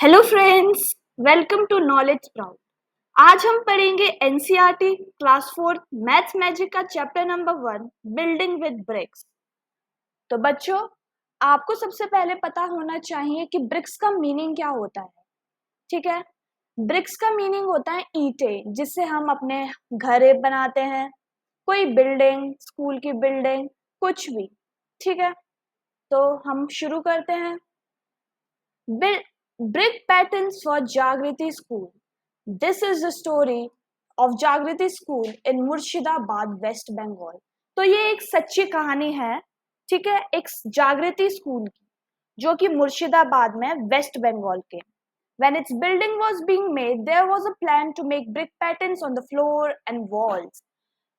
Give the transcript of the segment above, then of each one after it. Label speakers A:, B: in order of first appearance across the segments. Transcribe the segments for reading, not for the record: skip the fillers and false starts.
A: Hello friends, welcome to knowledge sprout. आज हम पढ़ेंगे एनसीईआरटी क्लास 4 मैथ्स मैजिक का chapter number 1 building with bricks. तो बच्चों, आपको सबसे पहले पता होना चाहिए कि ब्रिक्स का मीनिंग क्या होता है। ठीक है, ब्रिक्स का मीनिंग होता है ईंटें, जिससे हम अपने घर बनाते हैं, कोई बिल्डिंग, स्कूल की बिल्डिंग, कुछ भी। ठीक है, तो हम शुरू करते हैं। Brick patterns for Jagriti School. This is the story of Jagriti School in Murshidabad, West Bengal. तो ये एक सच्ची कहानी है, ठीक है, एक जागृति स्कूल की, जो कि मुर्शिदाबाद में, वेस्ट बंगाल के। When its building was being made, there was a plan to make brick patterns on the floor and walls.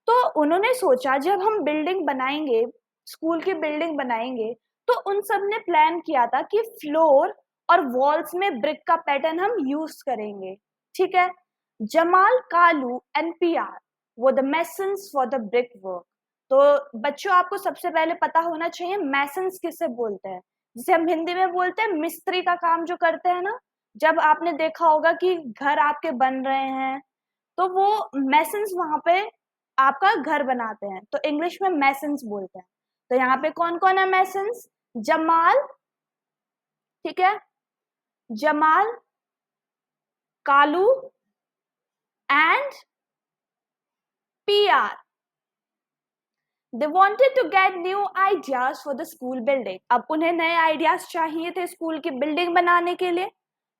A: तो उन्होंने सोचा जब हम बिल्डिंग बनाएंगे, स्कूल की बिल्डिंग बनाएंगे, तो उन सब ने प्लान किया था कि फ्लोर और वॉल्स में ब्रिक का पैटर्न हम यूज करेंगे। ठीक है, जमाल, कालू एंड पीआर वो the masons for the brick work. तो बच्चों, आपको सबसे पहले पता होना चाहिए मैसन्स किसे बोलते हैं, जिसे हम हिंदी में बोलते हैं मिस्त्री का काम जो करते हैं ना। जब आपने देखा होगा कि घर आपके बन रहे हैं, तो वो मैसन्स वहां पे आपका घर बनाते हैं, तो इंग्लिश में मैसन्स बोलते हैं। तो यहाँ पे कौन कौन है मैसन्स? जमाल, ठीक है, Jamal, Kalu and PR. They wanted to get new ideas for the school building. अब उन्हें नए आइडियाज चाहिए थे स्कूल की बिल्डिंग बनाने के लिए।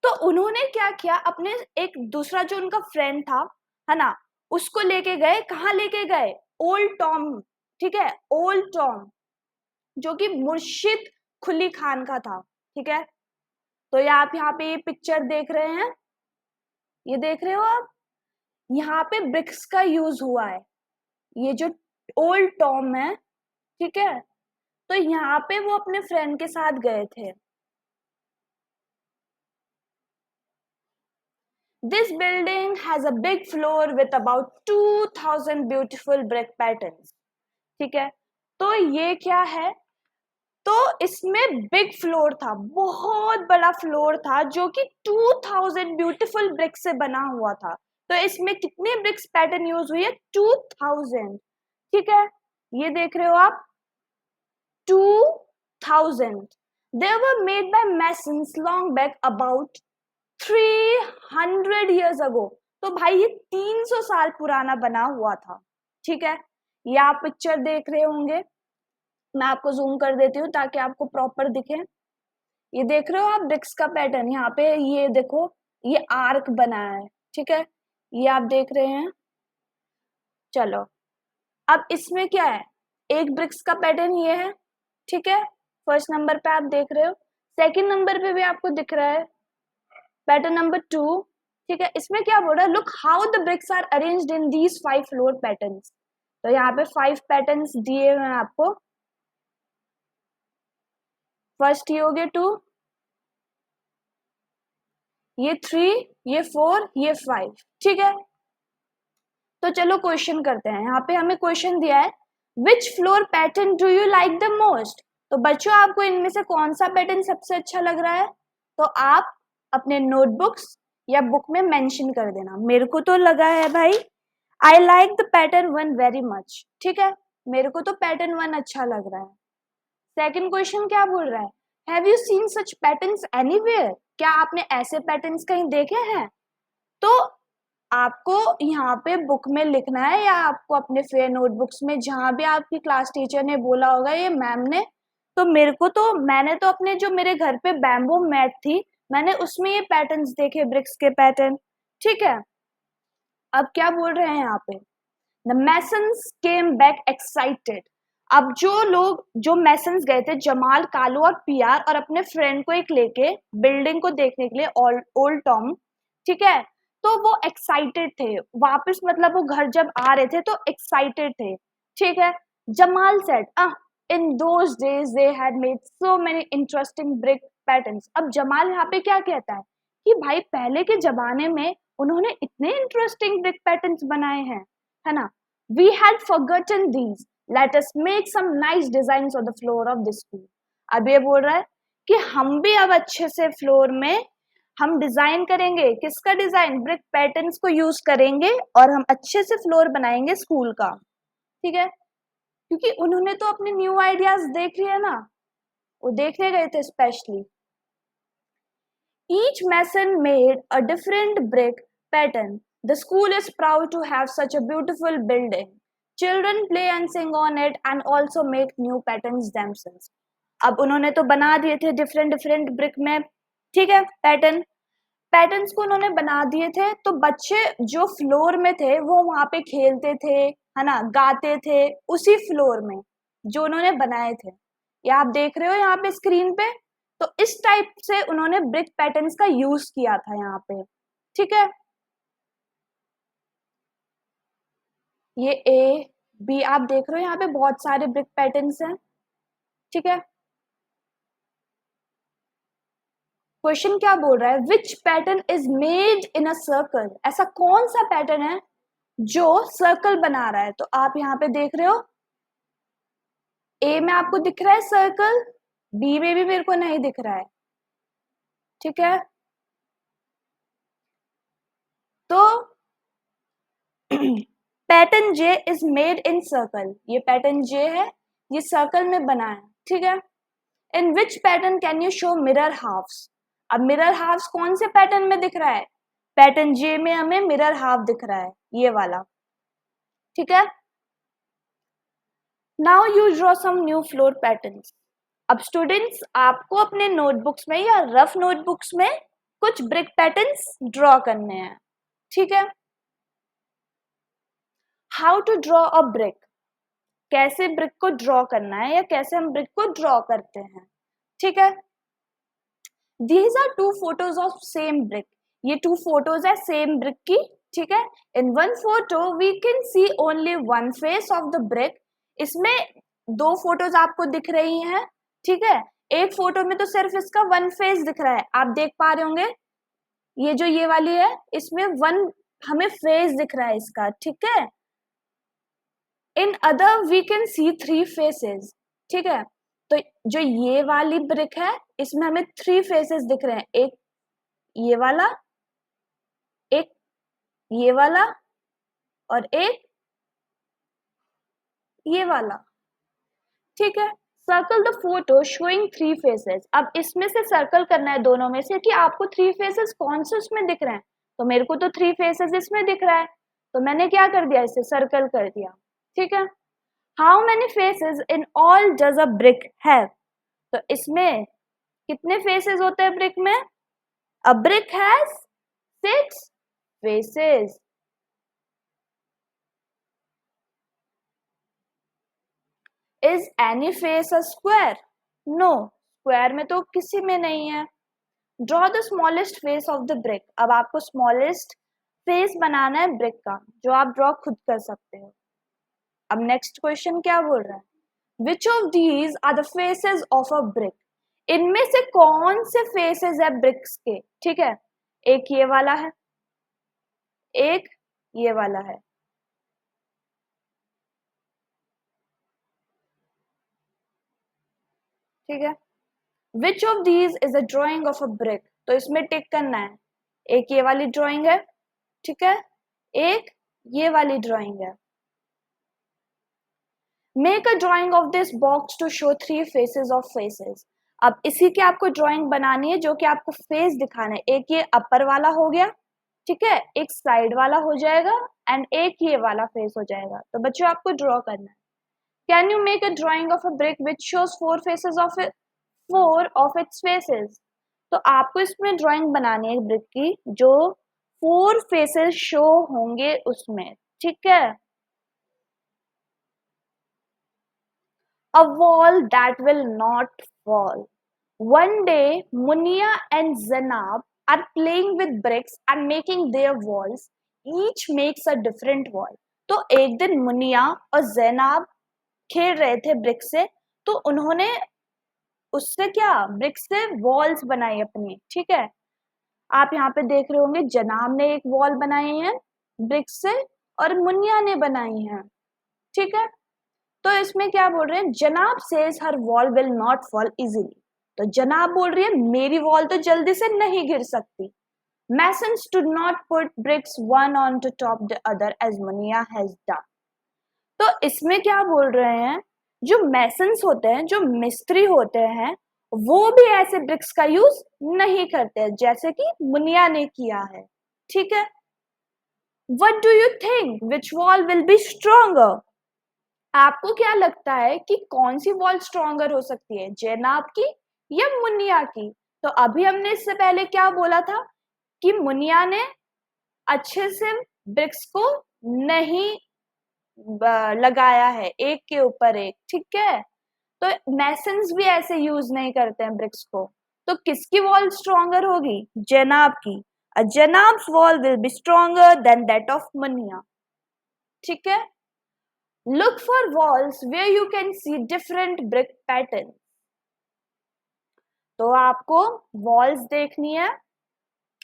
A: तो उन्होंने क्या किया, अपने एक दूसरा जो उनका फ्रेंड था, है ना, उसको लेके गए। कहाँ लेके गए? Old Tom. ठीक है, ओल्ड टॉम, जो कि मुर्शिद कुली खान का था। ठीक है, तो ये आप यहाँ पे ये पिक्चर देख रहे हैं, ये देख रहे हो आप, यहाँ पे ब्रिक्स का यूज हुआ है। ये जो ओल्ड टॉम है, ठीक है, तो यहाँ पे वो अपने फ्रेंड के साथ गए थे। This building has a big floor with about 2000 beautiful brick patterns. ठीक है, तो ये क्या है, तो इसमें बिग फ्लोर था, बहुत बड़ा फ्लोर था, जो कि 2000 ब्यूटीफुल ब्रिक से बना हुआ था। तो इसमें कितने ब्रिक्स पैटर्न यूज हुई है? 2000। ठीक है, ये देख रहे हो आप, 2000। They were made by masons long back about 300 years ago। तो भाई ये 300 साल पुराना बना हुआ था। ठीक है, ये आप पिक्चर देख रहे होंगे, मैं आपको जूम कर देती हूँ ताकि आपको प्रॉपर दिखे। ये देख रहे हो आप ब्रिक्स का पैटर्न, यहाँ पे ये देखो, ये आर्क बना है। ठीक है, ये आप देख रहे हैं। चलो, अब इसमें क्या है, एक ब्रिक्स का पैटर्न ये है। ठीक है, फर्स्ट नंबर पे आप देख रहे हो, सेकंड नंबर पे भी आपको दिख रहा है पैटर्न नंबर 2। ठीक है, इसमें क्या बोल रहा है, look how the bricks are arranged in these 5 floor patterns. तो यहाँ पे 5 पैटर्न्स दिए हुए हैं आपको। फर्स्ट ये हो गए 2, ये 3, ये 4, ये 5। ठीक है, तो चलो क्वेश्चन करते हैं। यहाँ पे हमें क्वेश्चन दिया है, विच floor pattern do you like the most. तो बच्चों, आपको इनमें से कौन सा पैटर्न सबसे अच्छा लग रहा है? तो आप अपने नोटबुक्स या बुक में मेंशन कर देना। मेरे को तो लगा है भाई, I like the pattern 1 very much. ठीक है, मेरे को तो पैटर्न 1 अच्छा लग रहा है। सेकंड क्वेश्चन क्या बोल रहा है, have you scene such patterns anywhere. क्या आपने ऐसे पैटर्न्स कहीं देखे हैं? तो आपको यहाँ पे बुक में लिखना है, या आपको अपने फेयर नोटबुक्स में, जहां भी आपकी क्लास टीचर ने बोला होगा, ये मैम ने, तो मेरे को तो, मैंने तो अपने जो मेरे घर पे बैम्बू मैट थी, मैंने उसमें ये पैटर्न्स देखे, ब्रिक्स के पैटर्न। ठीक है, अब क्या बोल रहे हैं यहाँ पे, the masons came back excited. अब जो लोग, जो मैसन्स गए थे, जमाल, कालू और पीआर, और अपने फ्रेंड को एक लेके बिल्डिंग को देखने के लिए, ओल्ड टॉम, ठीक है, तो वो एक्साइटेड थे वापस, मतलब वो घर जब आ रहे थे तो एक्साइटेड थे। ठीक है, Jamal said, in those days they had made so many interesting brick patterns. अब जमाल यहाँ पे क्या कहता है कि भाई पहले के जमाने में उन्होंने इतने इंटरेस्टिंग ब्रिक पैटर्न्स बनाए हैं, है ना। We had forgotten these, let us make some nice designs on the floor of this school. अब ये बोल रहा है कि हम भी अब अच्छे से फ्लोर में हम डिजाइन करेंगे, किसका डिजाइन, ब्रिक पैटर्न्स को यूज करेंगे और हम अच्छे से फ्लोर बनाएंगे स्कूल का, ठीक है। क्योंकि उन्होंने तो अपने न्यू आइडियाज देख लिया ना, वो देखने गए थे specially. Each mason made a different brick pattern. The school is proud to have such a beautiful building. Children play and sing on it and also make new patterns themselves. अब उन्होंने तो बना दिए थे डिफरेंट डिफरेंट ब्रिक में, ठीक है, patterns को उन्होंने बना दिए थे, तो बच्चे जो फ्लोर में थे वो वहां पे खेलते थे, है ना, गाते थे उसी फ्लोर में जो उन्होंने बनाए थे। ये आप देख रहे हो यहाँ पे स्क्रीन पे। तो इस टाइप से उन्होंने ब्रिक पैटर्न्स का यूज किया था यहाँ पे, ठीक है। ये ए बी आप देख रहे हो यहाँ पे बहुत सारे ब्रिक पैटर्न्स हैं, ठीक है। क्वेश्चन क्या बोल रहा है, which pattern is made in a circle, ऐसा कौन सा पैटर्न है जो सर्कल बना रहा है। तो आप यहाँ पे देख रहे हो ए में आपको दिख रहा है सर्कल, बी में भी मेरे को नहीं दिख रहा है, ठीक है। तो pattern J is made in circle, ये पैटर्न जे है, ये सर्कल में बना है, ठीक है। In which pattern can you show mirror halves, अब मिरर हाफ्स कौन से पैटर्न में दिख रहा है, पैटर्न जे में हमें मिरर हाफ दिख रहा है, ये वाला, ठीक है। Now you draw some new floor patterns. अब स्टूडेंट्स आपको अपने नोटबुक्स में या रफ नोटबुक्स में कुछ ब्रिक पैटर्न्स ड्रॉ करने हैं, ठीक है। How to draw a brick, कैसे ब्रिक को ड्रॉ करना है या कैसे हम ब्रिक को ड्रॉ करते हैं, ठीक है। These are two photos of same brick, ये टू फोटोज है सेम ब्रिक की, ठीक है। In one photo we can see only one face of the brick, इसमें दो फोटोज आपको दिख रही हैं, ठीक है। एक फोटो में तो सिर्फ इसका वन फेस दिख रहा है, आप देख पा रहे होंगे, ये जो ये वाली है इसमें वन हमें फेस दिख रहा है इसका, ठीक है। In other we can see three faces, ठीक है। तो जो ये वाली ब्रिक है इसमें हमें थ्री फेसेस दिख रहे हैं, एक ये वाला, एक ये वाला और एक ये वाला, ठीक है। Circle the photo showing three faces, अब इसमें से सर्कल करना है दोनों में से कि आपको थ्री फेसेस कौन से उसमें दिख रहे हैं। तो मेरे को तो थ्री फेसेस इसमें दिख रहा है, तो मैंने क्या कर दिया, इसे सर्कल कर दिया, ठीक है। How many faces in all does a brick have, तो इसमें कितने फेसेस होते हैं ब्रिक में, a brick has 6 faces. Is any face a square, no, square में तो किसी में नहीं है। Draw the smallest face of the brick, अब आपको स्मॉलेस्ट फेस बनाना है ब्रिक का, जो आप ड्रॉ खुद कर सकते हो। अब नेक्स्ट क्वेश्चन क्या बोल रहा है, which of these are the faces of a brick, इनमें से कौन से फेसेस है ब्रिक्स के, ठीक है। एक ये वाला है, एक ये वाला है, ठीक है। Which of these is a drawing of a brick, तो इसमें टिक करना है, एक ये वाली ड्राइंग है, ठीक है, एक ये वाली ड्राइंग है। Make a drawing of this box to show three faces of faces, अब इसी की आपको ड्राइंग बनानी है जो कि आपको फेस दिखाना है, एक ये अपर वाला हो गया, ठीक है, एक साइड वाला हो जाएगा एंड एक ये वाला फेस हो जाएगा। तो बच्चों आपको ड्रॉ करना है। Can you make a drawing of a brick which shows four faces of it, four of its faces, तो आपको इसमें ड्राइंग बनानी है ब्रिक की जो फोर फेसेस शो होंगे उसमें, ठीक है। A wall that will not fall. One day, Munia and Zanab are playing with bricks and making their walls. Each makes a different wall. तो एक दिन मुनिया और जैनाब खेल रहे थे ब्रिक से, तो उन्होंने उससे क्या ब्रिक से वॉल्स बनाई अपनी, ठीक है। आप यहाँ पे देख रहे होंगे जनाब ने एक वॉल बनाई है ब्रिक से और मुनिया ने बनाई है, ठीक है। तो इसमें क्या बोल रहे हैं, जनाब says her wall will not fall easily, तो जनाब बोल रही है मेरी वॉल तो जल्दी से नहीं गिर सकती। Masons do not put bricks one on to top the other as Munia has done. तो इसमें क्या बोल रहे हैं, जो मैसन्स होते हैं, जो मिस्त्री होते हैं, वो भी ऐसे ब्रिक्स का यूज नहीं करते जैसे कि मुनिया ने किया है। ठीक है, What do you think? Which wall will be stronger? आपको क्या लगता है कि कौन सी वॉल स्ट्रॉन्गर हो सकती है, जैनाब की या मुनिया की? तो अभी हमने इससे पहले क्या बोला था कि मुनिया ने अच्छे से ब्रिक्स को नहीं लगाया है एक के ऊपर एक। ठीक है, तो मैसन्स भी ऐसे यूज नहीं करते हैं ब्रिक्स को। तो किसकी वॉल स्ट्रॉन्गर होगी? जैनाब की। Uh Zainab's wall will be stronger than that of Muniya. ठीक है, look for walls where you can see different brick pattern. तो आपको वॉल्स देखनी है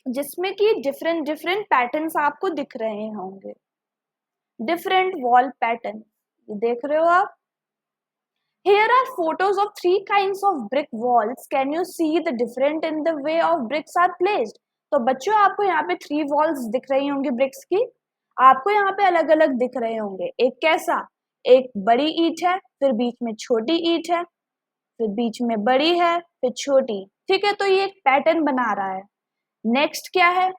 A: जिसमें कि डिफरेंट डिफरेंट पैटर्न्स आपको दिख रहे होंगे। डिफरेंट वॉल पैटर्न देख रहे हो आप। Here are photos of three kinds of brick walls. Can you see the different in the way of bricks are placed? तो बच्चों आपको यहाँ पे 3 वॉल्स दिख रही होंगी ब्रिक्स की। आपको यहाँ पे अलग अलग दिख रहे होंगे। एक कैसा, एक बड़ी ईंट है, फिर बीच में छोटी ईंट है, फिर बीच में बड़ी है, फिर छोटी। ठीक है, तो ये एक पैटर्न बना रहा है। नेक्स्ट क्या है,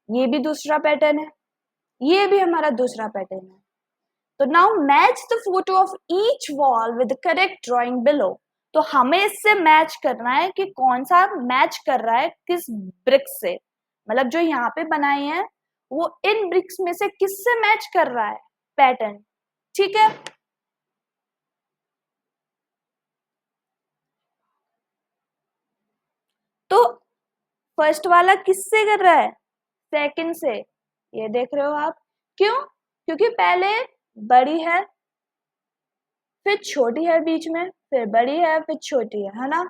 A: ये भी दूसरा पैटर्न है, ये भी हमारा दूसरा पैटर्न है। तो now match the photo of each wall with correct drawing below. तो हमें इससे मैच करना है कि कौन सा मैच कर रहा है किस ब्रिक से, मतलब जो यहाँ पे बनाई है वो इन ब्रिक्स में से किससे मैच कर रहा है पैटर्न। ठीक है, तो फर्स्ट वाला किससे कर रहा है? सेकंड से। ये देख रहे हो आप, क्यों? क्योंकि पहले बड़ी है, फिर छोटी है बीच में, फिर बड़ी है, फिर छोटी है ना।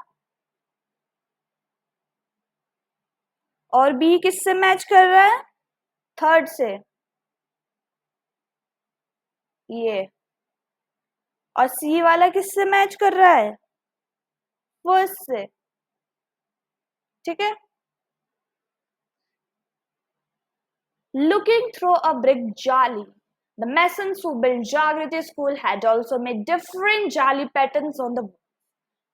A: और बी किससे मैच कर रहा है? थर्ड से, ये। और सी वाला किससे मैच कर रहा है? फर्स्ट से। ठीक है, looking through a brick jali, the masons who built Jagriti school had also made different jali patterns on the wall.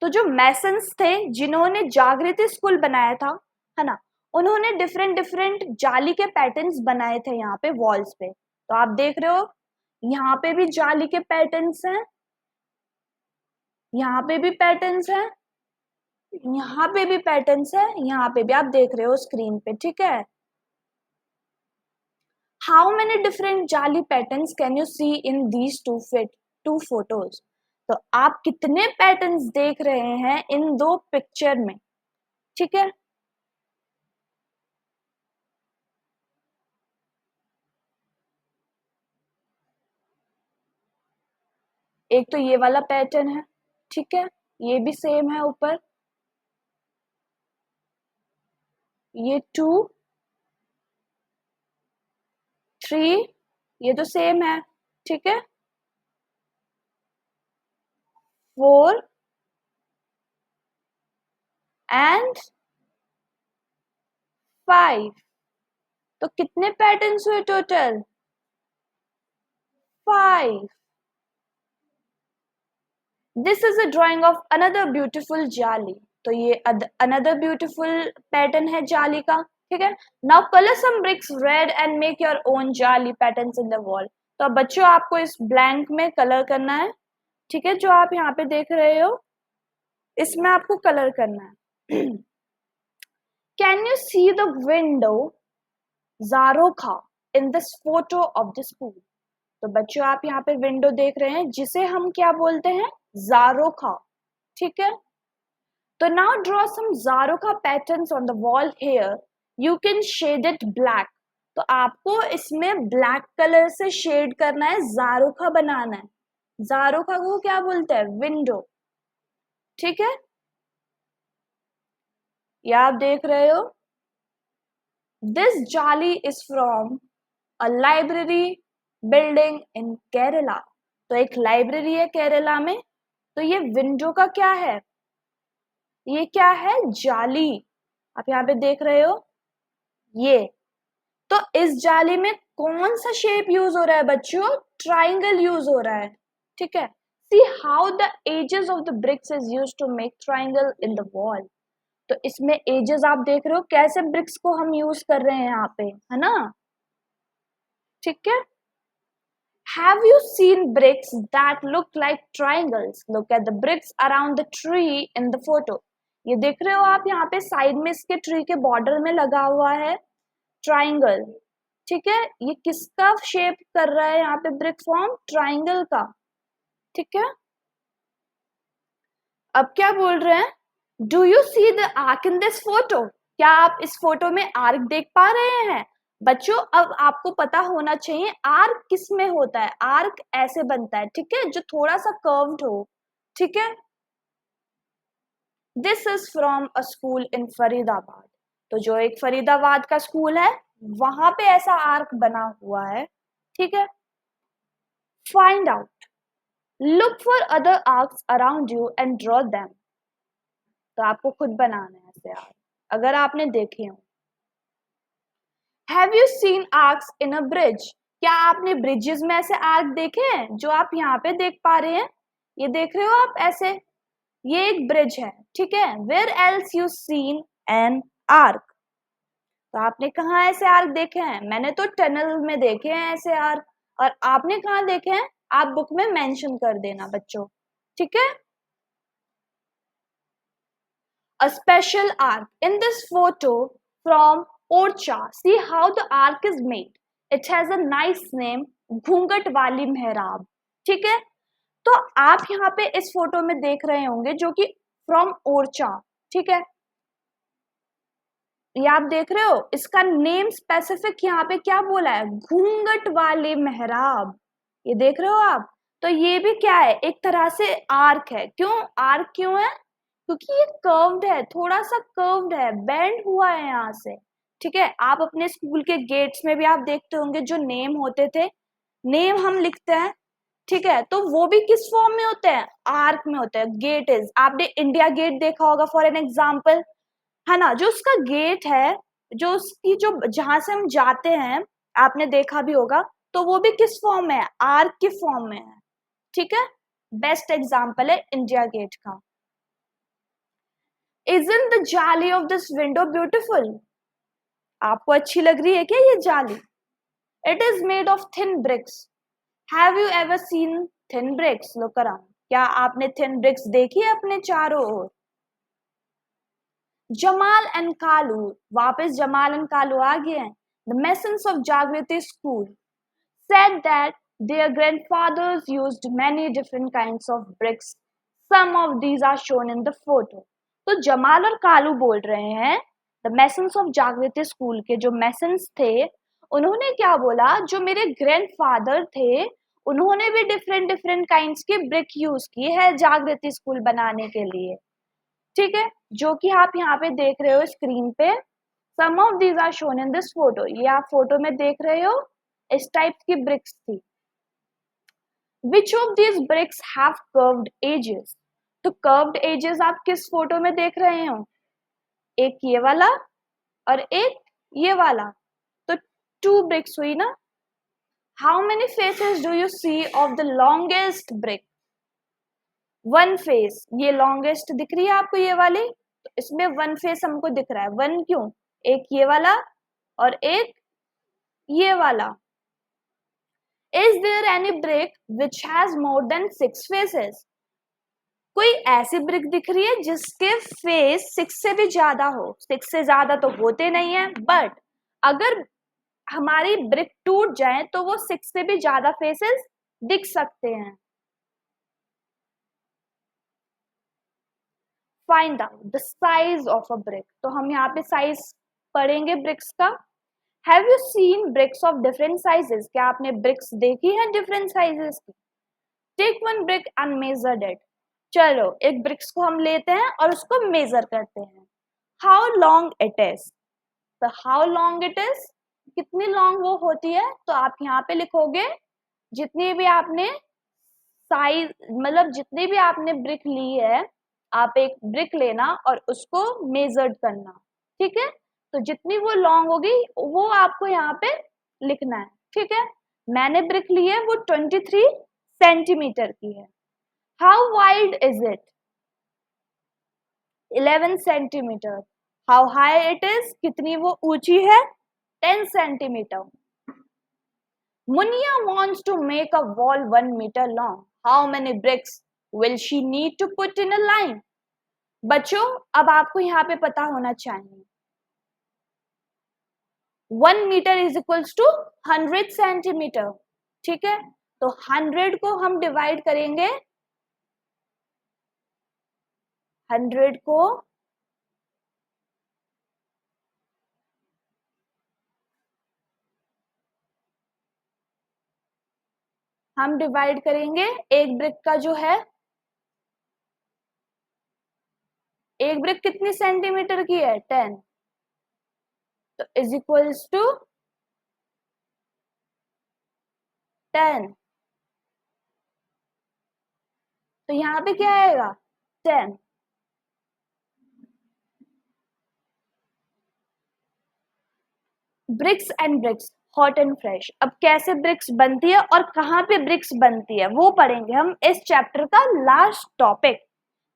A: तो जो मैसन्स थे जिन्होंने जागृति स्कूल बनाया था, है ना, उन्होंने डिफरेंट डिफरेंट जाली के पैटर्न्स बनाए थे यहाँ पे वॉल्स पे। तो आप देख रहे हो यहाँ पे भी जाली के पैटर्न्स हैं, यहाँ पे भी पैटर्न्स हैं, यहाँ पे भी पैटर्न्स है, यहाँ पे भी आप देख रहे हो स्क्रीन पे। ठीक है, how many different jaali patterns can you see in these two photos. तो आप कितने पैटर्न्स देख रहे हैं इन दो पिक्चर में? ठीक है, एक तो ये वाला पैटर्न है, ठीक है, ये भी सेम है ऊपर, ये 2 3 ये तो सेम है। ठीक है, 4 एंड 5। तो कितने पैटर्न्स हुए total? 5। This is a drawing of another beautiful जाली। तो ये अनदर ब्यूटिफुल पैटर्न है जाली का। ठीक है, now colour some bricks red and make your own jaali patterns in the wall. तो अब बच्चों आपको इस ब्लैंक में कलर करना है। ठीक है, जो आप यहाँ पे देख रहे हो इसमें आपको कलर करना है। Can you see the window jharokha in this photo of the school. तो बच्चों आप यहाँ पे विंडो देख रहे हैं जिसे हम क्या बोलते हैं? ज़ारोखा। ठीक है, तो now draw some jharokha patterns on the wall here, you can shade it black. तो आपको इसमें ब्लैक कलर से शेड करना है, ज़ारोखा बनाना है। ज़ारोखा को क्या बोलते हैं? विंडो। ठीक है, ये आप देख रहे हो, दिस जाली is from a library building in Kerala. तो एक लाइब्रेरी है केरला में। तो ये विंडो का क्या है? ये क्या है? जाली। आप यहाँ पे देख रहे हो ये। तो इस जाली में कौन सा शेप यूज हो रहा है बच्चों? ट्राइंगल यूज हो रहा है। ठीक है। See how the edges of the bricks is use to make triangle in the wall. तो इसमें एजेस आप देख रहे हो कैसे ब्रिक्स को हम यूज कर रहे हैं यहाँ पे, है ना? ठीक है। Have you seen bricks that look like triangles? Look at the bricks around the tree in the photo. ये देख रहे हो आप यहाँ पे साइड में इसके ट्री के बॉर्डर में लगा हुआ है ट्राइंगल। ठीक है। ये किसका शेप कर रहा है यहाँ पे ब्रिक फॉर्म? ट्राइंगल का। ठीक है। अब क्या बोल रहे हैं? Do you see the arc in this photo? क्या आप इस फोटो में आर्क देख पा रहे हैं? बच्चों अब आपको पता होना चाहिए आर्क किस में होता है। आर्क ऐसे बनता है, ठीक है, जो थोड़ा सा कर्व्ड हो। ठीक है। This is from a school इन फरीदाबाद। तो जो एक फरीदाबाद का स्कूल है वहां पे ऐसा आर्क बना हुआ है। ठीक है। Find out, look for other arcs around you and draw them. तो आपको खुद बनाना है ऐसे आर्क अगर आपने देखे हो। Have you scene arcs in a bridge? क्या आपने ब्रिजेस में ऐसे आर्क देखे हैं जो आप यहाँ पे देख पा रहे हैं? ये देख रहे हो आप ऐसे? ये एक ब्रिज है। ठीक है। Where else you seen an arch? तो आपने कहाँ ऐसे आर्क देखे हैं? मैंने तो टनल में देखे हैं ऐसे आर्क। और आपने कहाँ देखे हैं? आप बुक में मेंशन कर देना बच्चों। ठीक है। A special arc in this photo from Orcha. See how the arc is made. It has a nice name, घूंघट वाली मेहराब। ठीक है। तो आप यहाँ पे इस फोटो में देख रहे होंगे जो कि फ्रॉम ओरचा। ठीक है। ये आप देख रहे हो इसका नेम स्पेसिफिक यहाँ पे क्या बोला है? घूंघट वाली मेहराब। ये देख रहे हो आप? तो ये भी क्या है? एक तरह से आर्क है। क्यों आर्क क्यों है? क्योंकि ये कर्व्ड है, थोड़ा सा कर्व्ड है, बेंड हुआ है यहाँ से। ठीक है। आप अपने स्कूल के गेट्स में भी आप देखते होंगे जो नेम होते थे, नेम हम लिखते हैं। ठीक है। तो वो भी किस फॉर्म में होते हैं? आर्क में होते हैं। गेट इज, आपने इंडिया गेट देखा होगा फॉर एन एग्जाम्पल, है ना? जो उसका गेट है, जो उसकी जो जहां से हम जाते हैं, आपने देखा भी होगा, तो वो भी किस फॉर्म में है? आर्क की फॉर्म में है। ठीक है। बेस्ट एग्जाम्पल है इंडिया गेट का। Isn't the जाली of this window beautiful? आपको अच्छी लग रही है क्या ये जाली? It is made of thin bricks. Have you ever seen thin bricks? Look around. क्या आपने thin bricks देखी है अपने चारों ओर? जमाल एंड कालू, वापस जमाल एंड कालू आ गए हैं। The Masons of Jagriti School said that their grandfathers used many different kinds of bricks. Some of these are shown in the photo. तो जमाल और कालू बोल रहे हैं द मैसन्स ऑफ जागृति स्कूल के जो मैसन्स थे उन्होंने क्या बोला, जो मेरे ग्रैंडफादर थे उन्होंने भी डिफरेंट डिफरेंट काइंड्स की ब्रिक यूज की है जागृति स्कूल बनाने के लिए। ठीक है। जो कि आप यहाँ पे देख रहे हो स्क्रीन पे, some of these are shown in this photo. ये आप फोटो में देख रहे हो इस टाइप की ब्रिक्स थी। Which of these bricks have curved edges? तो कर्व्ड एजेस आप किस फोटो में देख रहे हो? एक ये वाला और एक ये वाला। तो टू ब्रिक्स हुई ना। How many faces do you see of the longest brick? One face. ये लॉन्गेस्ट दिख रही है आपको ये वाली, तो इसमें वन फेस हमको दिख रहा है। वन क्यों? एक ये वाला और एक ये वाला। Is there any brick which has more than 6 faces? कोई ऐसी ब्रिक दिख रही है जिसके फेस 6 से भी ज्यादा हो? 6 से ज्यादा तो होते नहीं है, बट अगर हमारी ब्रिक टूट जाए तो वो 6 से भी ज्यादा फेसेस दिख सकते हैं। Find out the size of a brick. तो हम यहाँ पे साइज पढ़ेंगे ब्रिक्स का। Have you seen bricks of different sizes? क्या आपने ब्रिक्स देखी है डिफरेंट साइजेस की? Take one brick and measure it. चलो एक ब्रिक्स को हम लेते हैं और उसको मेजर करते हैं। How long it is? तो हाउ लॉन्ग इट इज, कितनी लॉन्ग वो होती है? तो आप यहाँ पे लिखोगे जितनी भी आपने साइज, मतलब जितनी भी आपने ब्रिक ली है आप एक ब्रिक लेना और उसको मेजर्ड करना, ठीक है। तो जितनी वो लॉन्ग होगी वो आपको यहाँ पे लिखना है, ठीक है। मैंने ब्रिक ली है, वो 23 सेंटीमीटर की है। How wide is it? 11 centimetre. How high it is? कितनी वो ऊंची है? 10 centimetre. Munia wants to make a wall 1 meter long. How many bricks will she need to put in a line? बच्चों, अब आपको यहाँ पे पता होना चाहिए 1 metre is equals to 100 centimetre, ठीक है। तो 100 को हम डिवाइड करेंगे, 100 को हम डिवाइड करेंगे, एक ब्रिक का जो है, एक ब्रिक कितनी सेंटीमीटर की है? 10। तो इज इक्वल्स टू 10। तो यहाँ पे क्या आएगा? 10। Bricks and bricks, hot and fresh. अब कैसे ब्रिक्स बनती है और कहाँ पे ब्रिक्स बनती है वो पढ़ेंगे हम इस चैप्टर का last topic.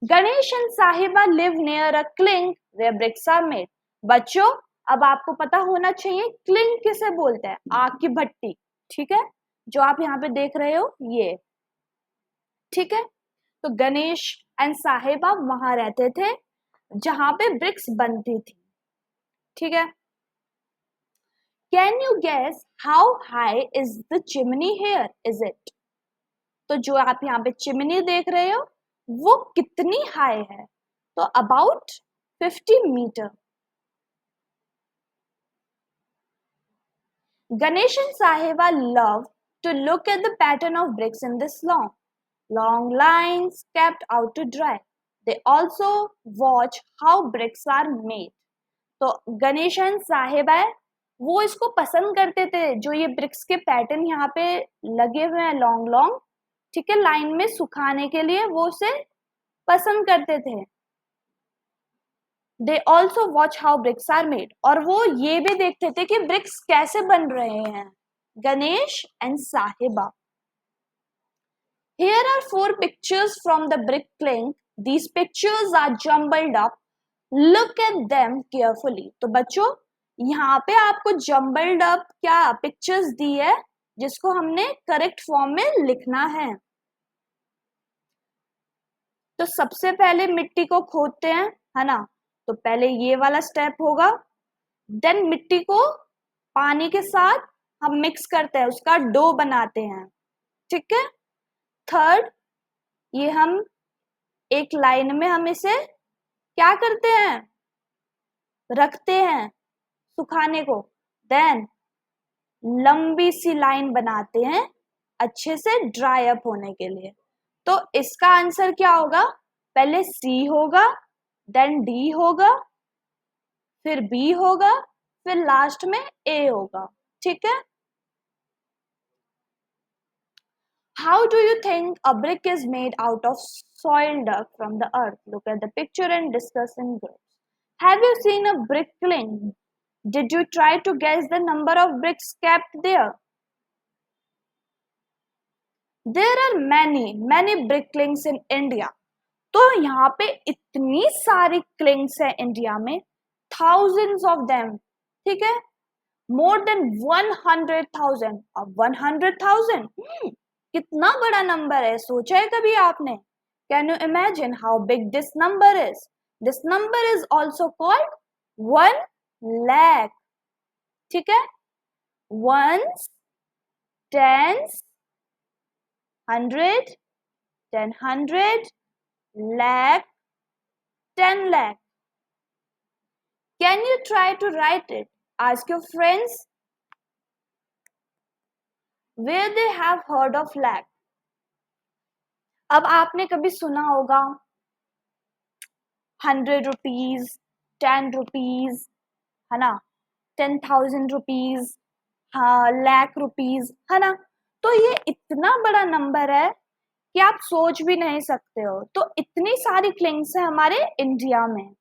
A: Ganesh and Sahiba live near a kiln where bricks are made. बच्चों, अब आपको पता होना चाहिए क्लिंग किसे बोलते हैं? आग की भट्टी, ठीक है, जो आप यहाँ पे देख रहे हो ये, ठीक है। तो गणेश एंड साहिबा वहां रहते थे जहां पे ब्रिक्स बनती थी, ठीक है। Can you guess how high is the chimney here? Is it? तो जो आप यहाँ पे चिमनी देख रहे हो वो कितनी हाई है? तो about 50 metre. Ganesh and Sahiba love to look at the pattern of bricks in this long lines kept out to dry. They also watch how bricks are made. तो गणेश एंड साहिबा वो इसको पसंद करते थे, जो ये ब्रिक्स के पैटर्न यहाँ पे लगे हुए हैं लॉन्ग लॉन्ग, ठीक है, लाइन में सुखाने के लिए वो उसे पसंद करते थे। They also watch how bricks are made, और वो ये भी देखते थे कि ब्रिक्स कैसे बन रहे हैं। गणेश एंड साहिबा। Here are 4 pictures from the brick clink. These pictures are jumbled up. Look at them carefully. तो बच्चों, यहाँ पे आपको जम्बल्ड अप क्या पिक्चर्स दी है जिसको हमने करेक्ट फॉर्म में लिखना है। तो सबसे पहले मिट्टी को खोदते हैं, है ना। तो पहले ये वाला स्टेप होगा, देन मिट्टी को पानी के साथ हम मिक्स करते हैं, उसका डो बनाते हैं, ठीक है। थर्ड, ये हम एक लाइन में हम इसे क्या करते हैं? रखते हैं सुखाने को। देन लंबी सी लाइन बनाते हैं अच्छे से ड्राई अप होने के लिए। तो इसका आंसर क्या होगा? पहले सी होगा, देन डी होगा, फिर बी होगा, फिर लास्ट में ए होगा, ठीक है। How do you think a brick is made out of soil dug from the earth? Look at the picture and discuss in groups. Have you seen a brick kiln? Did you try to guess the number of bricks kept there? There are many brick kilns in India. तो यहाँ पे इतनी सारी clings है India में, thousands of them, ठीक है। more than 100,000। अब 100,000 कितना बड़ा नंबर है, सोचा है कभी आपने? Can you imagine how big this number is? This number is also called 1 lakh, ठीक है। ones, tens, 100, 10 100, lakh, 10 lakh. Can you try to write it? Ask your friends where they have heard of lakh. अब आपने कभी सुना होगा 100 rupees, 10 rupees, है ना, 10,000 rupees, हाँ, लाख रुपीज, है ना। तो ये इतना बड़ा नंबर है कि आप सोच भी नहीं सकते हो। तो इतनी सारी क्लिंग्स है हमारे इंडिया में।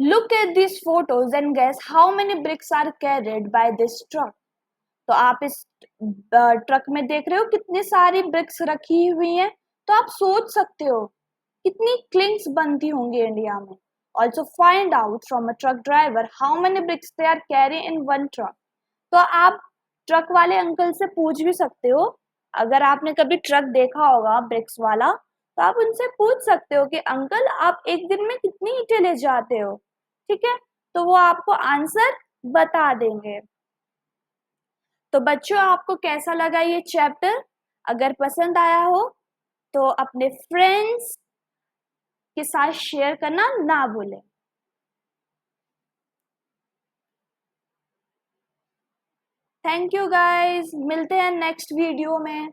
A: Look at this photos and guess how many bricks are carried by this truck. तो आप इस ट्रक में देख रहे हो कितनी सारी ब्रिक्स रखी हुई हैं। तो आप सोच सकते हो कितनी क्लिंग्स बनती होंगी इंडिया में। Also find out from a truck driver how many bricks they are carry in one truck. तो आप ट्रक वाले अंकल से पूछ भी सकते हो। अगर आपने कभी ट्रक देखा होगा ब्रिक्स वाला, तो आप उनसे पूछ सकते हो कि अंकल आप एक दिन में कितनी ईंटें ले जाते हो। ठीक है, तो वो आपको आंसर बता देंगे। तो बच्चों, आपको कैसा लगा ये चैप्टर? अगर पसंद आया हो तो अपने फ्रेंड्स के साथ शेयर करना ना भूलें। थैंक यू गाइस, मिलते हैं नेक्स्ट वीडियो में।